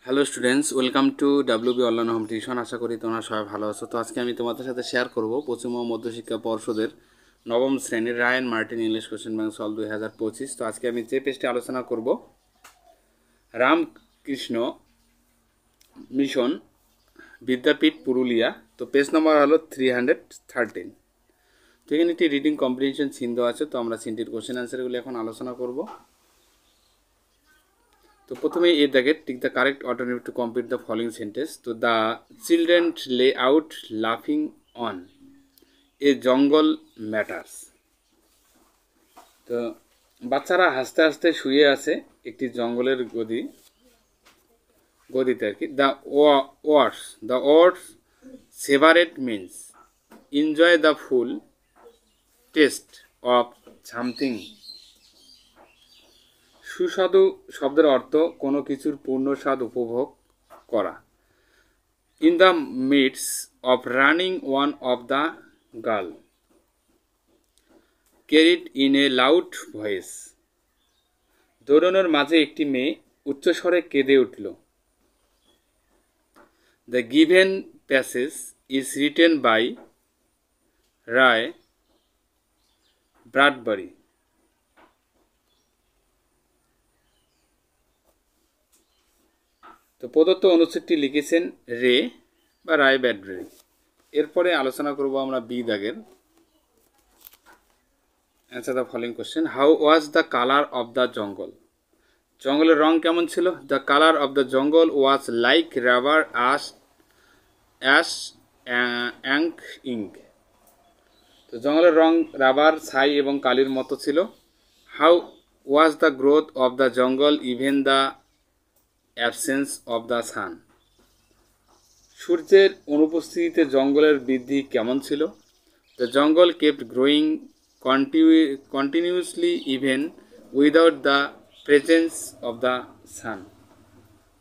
Hello students, welcome to WB online home tuition. আশা করি তোমরা সবাই ভালো আছো। তো আজকে আমি তোমাদের সাথে শেয়ার করব পশ্চিমবঙ্গ মধ্যশিক্ষা পর্ষদের নবম শ্রেণীর Ryan Martin English question bank solve 2025। তো আজকে আমি যে পেজটি আলোচনা করব, রামকৃষ্ণ মিশন বিদ্যাপীঠ পুরুলিয়া। তো পেজ নাম্বার হলো 313। তো এখানে একটি রিডিং কম্প্রিহেনশন সিন দেওয়া আছে। তো আমরা সিনটির কোশ্চেন অ্যান্সারগুলি এখন আলোচনা করব। তো প্রথমে এ দেখে tick the correct alternative to complete the following sentence. তো দ্য চিলড্রেন লে আউট লাফিং অন এ জঙ্গল ম্যাটার্স। তো বাচ্চারা হাসতে হাসতে শুয়ে আছে একটি জঙ্গলের গদিতে আর কি। The words savoured means enjoy the full taste of something. সুস্বাদু শব্দের অর্থ কোনো কিছুর পূর্ণ স্বাদ উপভোগ করা। In the midst of running one of the girl cried in a loud voice. দৌড়ানোর মাঝে একটি মেয়ে উচ্চস্বরে কেঁদে উঠল। The given passage is written by Ray Bradbury. তো প্রদত্ত অনুচ্ছেদটি লিখেছেন রে বা রায় ব্র্যাডবারি। এরপরে আলোচনা করব আমরা বি দাগের। Answer the following question. How was the colour of the জঙ্গল? জঙ্গলের রং কেমন ছিল? The colour of the jungle was like rubber ash and ink. তো জঙ্গলের রং রাবার, ছাই এবং কালির মতো ছিল। How was the growth of the jungle even the absence of the sun. সূর্যের অনুপস্থিতিতে জঙ্গলের বৃদ্ধি কেমন ছিল? The jungle kept growing continuously even without the presence of the sun.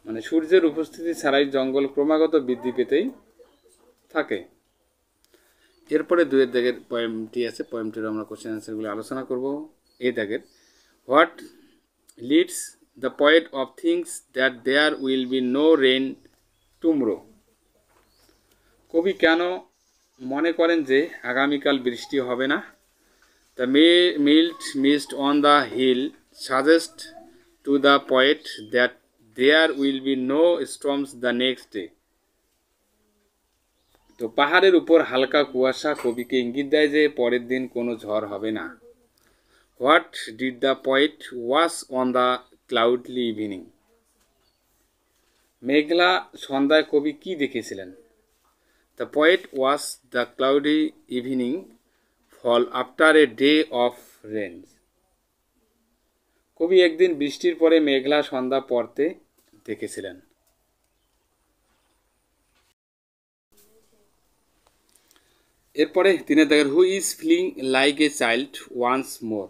মানে সূর্যের উপস্থিতি ছাড়াই জঙ্গল ক্রমাগত বৃদ্ধি পেতেই থাকে। এরপরে দুয়ের দাগের পয়েমটি আছে, পয়েমটির আমরা কোশ্চেন অ্যান্সারগুলি আলোচনা করব। এই দাগের what leads the poet of things that there will be no rain tomorrow. কবি কেন মনে করেন যে আগামীকাল বৃষ্টি হবে না? The milt mist on the hill suggest to the poet that there will be no storms the next day. তো পাহাড়ের উপর হালকা কুয়াশা কবিকে ইঙ্গিত দেয় যে পরের দিন কোনো ঝড় হবে না। What did the poet watch on the cloudly evening. মেঘলা সন্ধ্যায় কবি কি দেখেছিলেন? The poet watch the cloudy evening fall after a day of rain. কবি একদিন বৃষ্টির পরে মেঘলা সন্ধ্যা পড়তে দেখেছিলেন। এরপরে তিনের দাগের who is feeling like a child once more.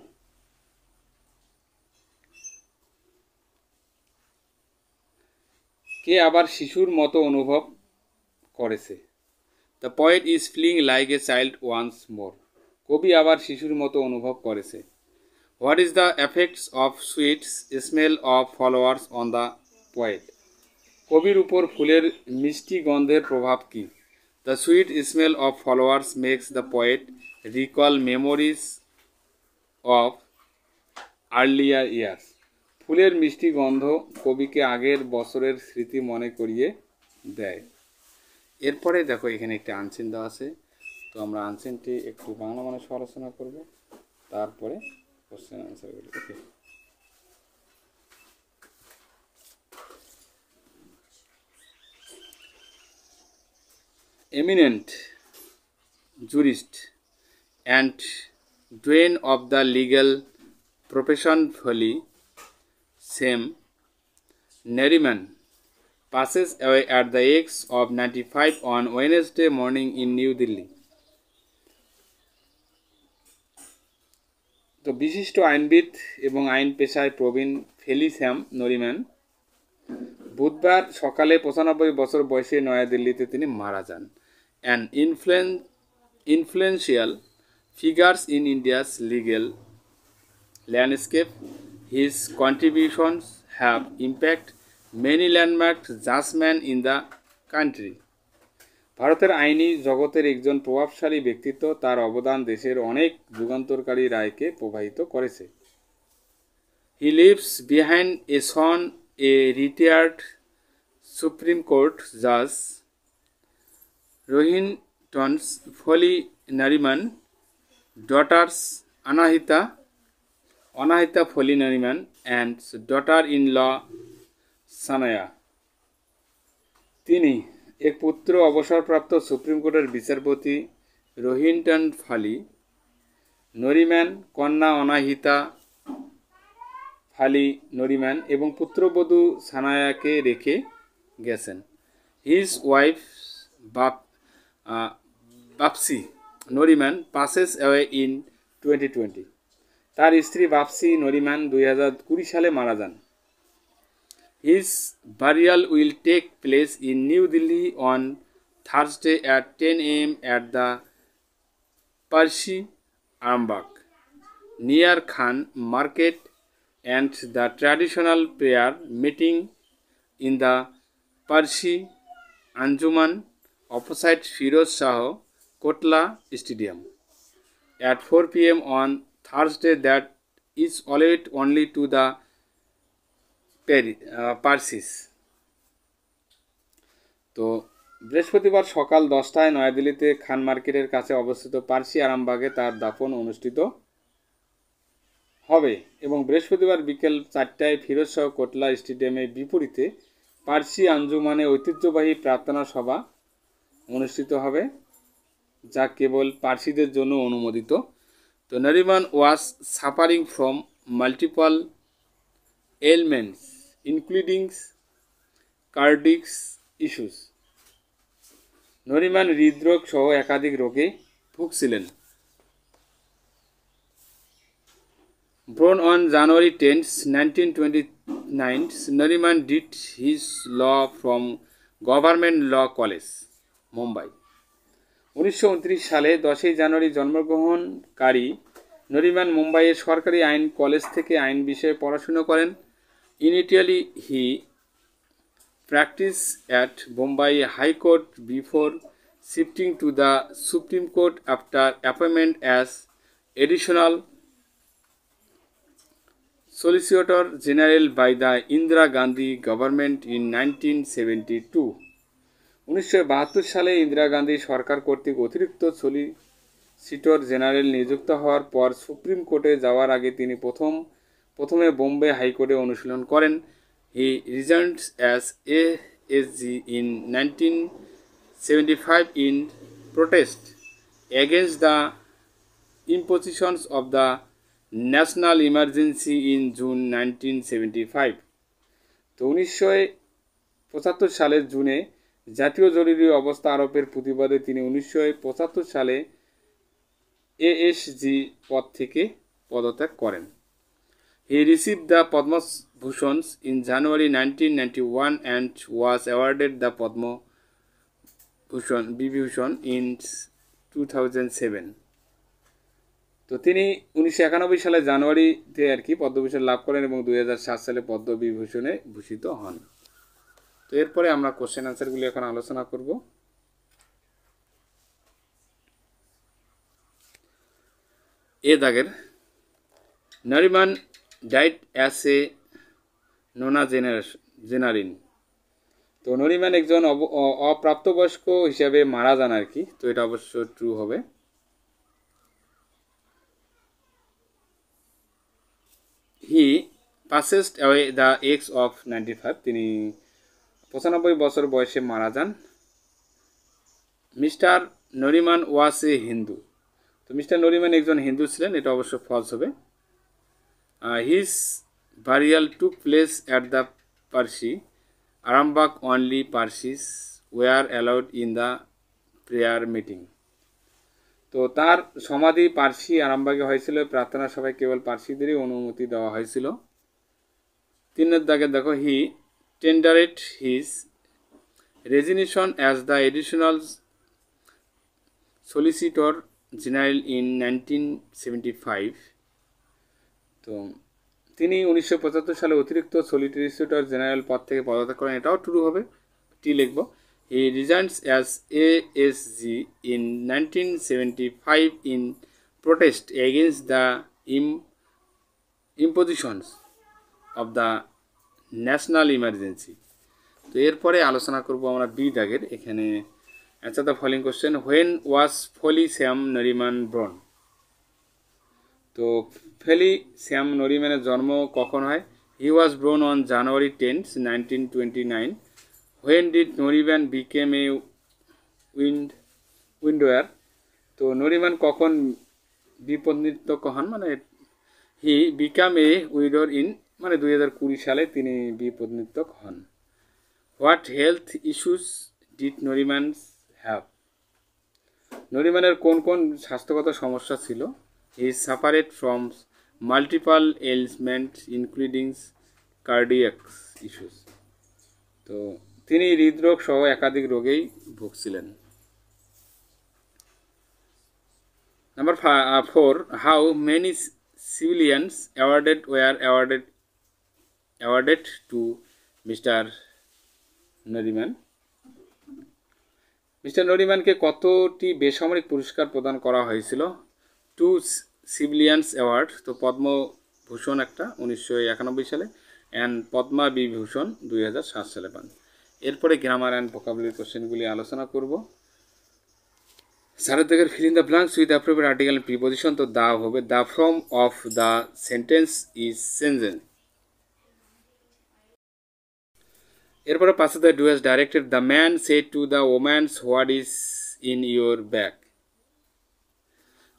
কে আবার শিশুর মতো অনুভব করেছে? The poet is feeling like a child once more. কবি আবার শিশুর মতো অনুভব করেছে। What is the effects of sweets smell of flowers on the poet. কবির উপর ফুলের মিষ্টি গন্ধের প্রভাব কী? The sweet smell of flowers makes the poet recall memories of earlier years. ফুলের মিষ্টি গন্ধ কবিকে আগের বছরের স্মৃতি মনে করিয়ে দেয়। এরপরে দেখো এখানে একটি আনসিন দেওয়া আছে। তো আমরা আনসিনটি একটু বাংলা মানুষে আলোচনা করব, তারপরে কোশ্চেন আনসারগুলি। Okay, eminent jurist and doyen of the legal profession Foley Sam Neriman passes away at the age of 95 on Wednesday morning in New Delhi. তো বিশিষ্ট আইনবিদ এবং আইন পেশায় প্রবীণ ফেলি স্যাম নরিম্যান বুধবার সকালে 95 বছর বয়সে নয়াদিল্লিতে তিনি মারা যান। An influential figures in India's legal landscape, his contributions have impact many landmark judgmen in the country. ভারতের আইনি জগতের একজন প্রভাবশালী ব্যক্তিত্ব, তার অবদান দেশের অনেক যুগান্তরকারী রায়কে প্রভাবিত করেছে। He leaves behind a son, a retired Supreme Court judge, Rohinton Foley Nariman, daughters Anahita Foley Nariman, and daughter-in-law Sanaya. তিনি এক পুত্র অবসরপ্রাপ্ত সুপ্রিম কোর্টের বিচারপতি রোহিন্টন ফালি নরিম্যান, কন্যা অনাহিতা ফালি নরিম্যান এবং পুত্রবধূ সানায়াকে রেখে গেছেন। His wife Bapsi Nariman passes away in 2020। তার স্ত্রী বাপসি নরিম্যান 2020 সালে মারা যান। His burial will take place in New Delhi on Thursday at 10 a.m. at the Parsi Arambagh near Khan Market, and the traditional prayer meeting in the Parsi Anjuman opposite Firoz Shah Kotla Stadium at 4 p.m. on Thursday. That is allowed only to the Parsis. তো বৃহস্পতিবার সকাল 10টায় নয়াদিল্লিতে খান মার্কেটের কাছে অবস্থিত পার্সি আরামবাগে তার দাফন অনুষ্ঠিত হবে এবং বৃহস্পতিবার বিকেল 4টায় ফিরোজ শাহ কোটলা স্টেডিয়ামের বিপরীতে পার্সি আঞ্জুমানে ঐতিহ্যবাহী প্রার্থনা সভা অনুষ্ঠিত হবে, যা কেবল পার্সিদের জন্য অনুমোদিত। তো Nariman was suffering from multiple ailments including cardiac issues. Nariman হৃদরোগ সহ একাধিক রোগে ভুগছিলেন। Born on January 10, 1929, Nariman did his law from Government Law College, Mumbai. 1929 সালে 10 জানুয়ারি জন্মগ্রহণকারী নরিমান মুম্বাইয়ের সরকারি আইন কলেজ থেকে আইন বিষয়ে পড়াশোনা করেন। Initially, he practiced at Bombay High Court before shifting to the Supreme Court after appointment as additional Solicitor General by the Indira Gandhi government in 1972. 1972 সালে ইন্দিরা গান্ধী সরকার কর্তৃক অতিরিক্ত সলিসিটর জেনারেল নিযুক্ত হওয়ার পর সুপ্রিম কোর্টে যাওয়ার আগে তিনি প্রথমে বোম্বে হাইকোর্টে অনুশীলন করেন। He resigned as ASG in 1975 in protest against the impositions of the national emergency in June 1975. তো 1975 সালের জুনে জাতীয় জরুরি অবস্থা আরোপের প্রতিবাদে তিনি 1975 সালে এএসজি পদ থেকে পদত্যাগ করেন। He received the Padma Bhushan in January 1991 and was awarded the Padma Vibhushan in 2007. তো তিনি 1991 সালে জানুয়ারিতে পদ্মভূষণ লাভ করেন এবং 2007 সালে পদ্মবিভূষণে ভূষিত হন। তো এরপরে আমরা কোশ্চেন আনসারগুলি এখন আলোচনা করব। এ দাগের নরিমান ডাইড অ্যাজ এ নোনাজেনারিন। তো নরিমান একজন অপ্রাপ্তবয়স্ক হিসাবে মারা যান তো এটা অবশ্য ট্রু হবে। হি পাসেসড অ্যাওয়ে দ্য এজ অফ 95। তিনি 95 বছর বয়সে মারা যান। মিস্টার নরিমান ওয়াজ এ হিন্দু। তো মিস্টার নরিমান একজন হিন্দু ছিলেন, এটা অবশ্য ফলস হবে। His burial took place at the Parsi Arambagh, only Parsis were allowed in the prayer meeting. তো তার সমাধি পার্সি আরামবাগে হয়েছিল, প্রার্থনা সভায় কেবল পার্সিদেরই অনুমতি দেওয়া হয়েছিল। 3 দাগে দেখো, he tendered his resignation as the additional solicitor general in 1975। তো তিনি 1975 সালে অতিরিক্ত সলিসিটর জেনারেল পদ থেকে পদত্যাগ করেন, এটাও ট্রু হবে, টি লিখব। He resigns as ASG in 1975 in protest against the impositions of the national emergency. তো এরপরে আলোচনা করব আমরা বি দাগের। এখানে answer the following question, when was Fali Sam Nariman born. তো ফেলি শ্যাম নরিম্যানের জন্ম কখন হয়? He was born on January 10, 1929. When did Nariman became a widower. তো নরিম্যান কখন বিপন্নিত হন, মানে হি বিকাম এ উইডোর ইন, মানে 2020 সালে তিনি বিপন্নিত হন। What health issues did Nariman have. নরিম্যানের কোন কোন স্বাস্থ্যগত সমস্যা ছিল? He is separate from multiple ailments including cardiac issues. তো তিনি হৃদরোগ সহ একাধিক রোগেই ভুগছিলেন। Number 4, how many civilians were awarded to Mr. Nariman? Mister নরিম্যানকে কতটি বেসামরিক পুরস্কার প্রদান করা হয়েছিল? 2 সিভিলিয়ানস অ্যাওয়ার্ড। তো পদ্মভূষণ একটা 1991 সালে অ্যান্ড পদ্মা বিভূষণ 2007 সালে পান। এরপরে গ্রামার অ্যান্ড ভোকাবুলারি কোশ্চেনগুলি আলোচনা করব। সারের দেখের fill in the blanks with appropriate article and preposition. তো দা হবে the form of the sentence is changed. এরপরে পাশে দ্য ডুয়াস directed the man said to the woman's what is in your bag.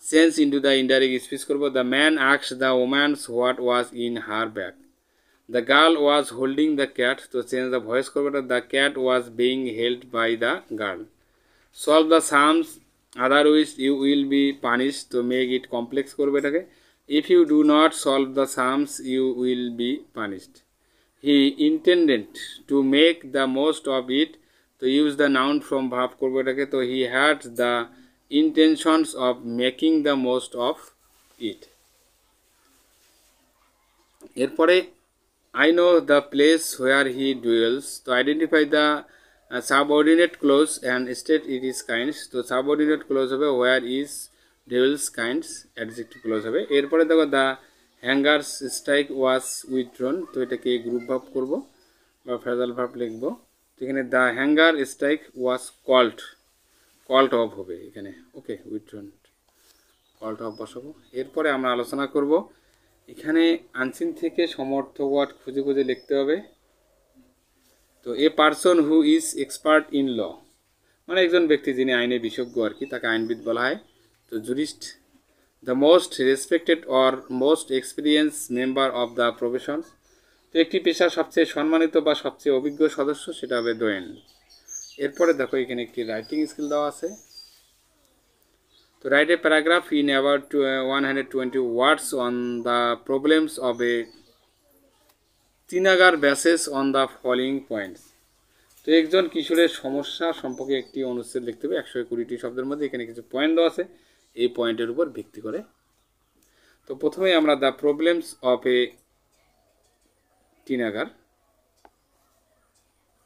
Change into the indirect speech করব। The man asked the woman's what was in her bag. The girl was holding the cat. তো change the voice করবো, the cat was being held by the girl. Solve the sums otherwise you will be punish. তো make it complex করবে এটাকে। If you do not solve the sums you will be punished. He intended to make the most of it. তো use the noun from verb করবো এটাকে। তো he had the intentions of making the most of it. এরপরে I know the place where he dwells. তো identify the subordinate clause and state it is kinds. তো subordinate clause হবে where is dwells kinds, adjective clause হবে। এরপরে দেখো the hangers strike was withdrawn। তো এটাকে group verb করব বা ফ্রেজাল ভার্ব লিখব। তো এখানে the hanger strike was called of হবে এখানে, ওকে, উইথড্রন কলড অফ বসাবো। এরপরে আমরা আলোচনা করব এখানে আনসিন থেকে সমর্থক ওয়ার্ড খুঁজে খুঁজে লিখতে হবে। তো a person who is expert in law, মানে একজন ব্যক্তি যিনি আইনে বিশেষজ্ঞ আর কি, তাকে আইনবিদ বলা হয়। তো jurist. The most respected or most experience member of the professions. তো একটি পেশার সবচেয়ে সম্মানিত বা সবচেয়ে অভিজ্ঞ সদস্য, সেটা হবে দোয়েন। এরপরে দেখো এখানে একটি রাইটিং স্কিল দেওয়া আছে। তো write a paragraph in about 120 words on the problems of a teenager bases on the following points. তো একজন কিশোরের সমস্যা সম্পর্কে একটি অনুচ্ছেদ লিখতে হবে 120টি শব্দের মধ্যে। এখানে কিছু পয়েন্ট দেওয়া আছে, এই পয়েন্টের উপর ভিত্তি করে। তো প্রথমে আমরা the problems of a teenager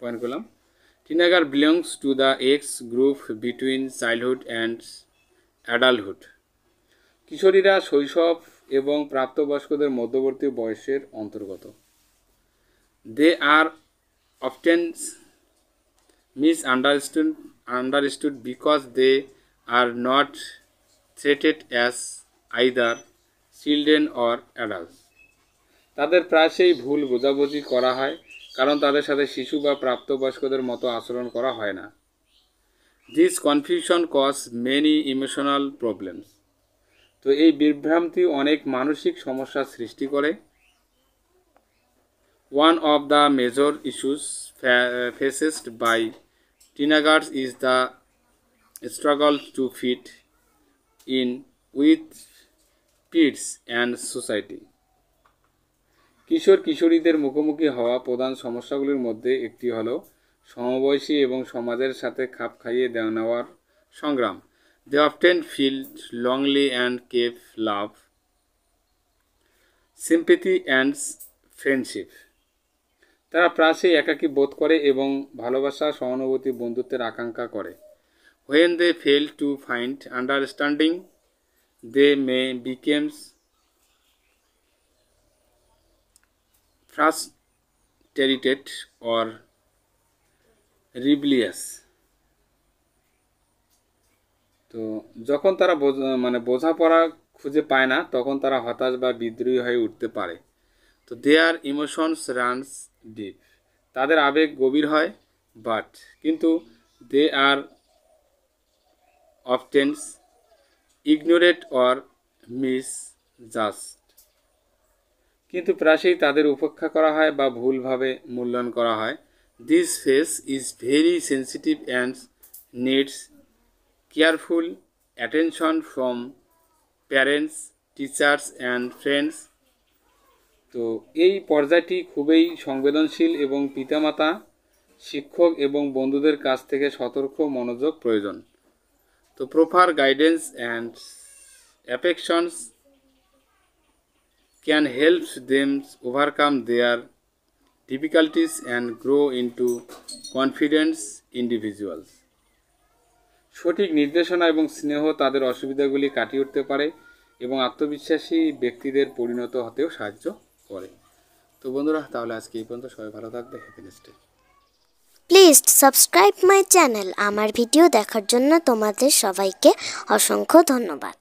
point করলাম। Teenager belongs to the age group between childhood and adulthood. কিশোরীরা শৈশব এবং প্রাপ্তবয়স্কদের মধ্যবর্তী বয়সের অন্তর্গত। They are often misunderstood because they are not treated as either children or adults. তাদের প্রায়শই ভুল বোঝাবুঝি করা হয় কারণ তাদের সাথে শিশু বা প্রাপ্তবয়স্কদের মতো আচরণ করা হয় না। This confusion cause many emotional problems. তো এই বিভ্রান্তি অনেক মানসিক সমস্যার সৃষ্টি করে। One of the major issues faced by teenagers is the struggle to fit in with peers and society. কিশোর কিশোরীদের মুখোমুখি হওয়া প্রধান সমস্যাগুলির মধ্যে একটি হল সমবয়সী এবং সমাজের সাথে খাপ খাইয়ে নেওয়ার সংগ্রাম। They often feel lonely and crave love sympathy and friendship. তারা প্রায়শই একাকী বোধ করে এবং ভালোবাসা, সহানুভূতি, বন্ধুত্বের আকাঙ্ক্ষা করে। When they fail to find understanding, they may become frustrated or rebellious. তো যখন তারা বোঝাপড়া খুঁজে পায় না, তখন তারা হতাশ বা বিদ্রোহী হয়ে উঠতে পারে। তো দেয়ার ইমোশনস রানস ডিপ, তাদের আবেগ গভীর হয়, কিন্তু দে আর অফটেন্স ইগনোরেট অর মিসজাস্ট, কিন্তু প্রায়শই তাদের উপেক্ষা করা হয় বা ভুলভাবে মূল্যায়ন করা হয়। This face is very sensitive and needs careful attention from parents, teachers and friends. তো এই পর্যায়টি খুবই সংবেদনশীল এবং পিতামাতা, শিক্ষক এবং বন্ধুদের কাছ থেকে সতর্ক মনোযোগ প্রয়োজন। তো proper guidance and affections can help them overcome their difficulties and grow into confident individuals. সঠিক নির্দেশনা এবং স্নেহ তাদের অসুবিধাগুলি কাটিয়ে উঠতে পারে এবং আত্মবিশ্বাসী ব্যক্তিদের পরিণত হতেও সাহায্য করে। তো বন্ধুরা, তাহলে আজকে এই পর্যন্ত। সবাই ভালো থাকবে। Happy next day. Please subscribe my channel. আমার ভিডিও দেখার জন্য তোমাদের সবাইকে অসংখ্য ধন্যবাদ।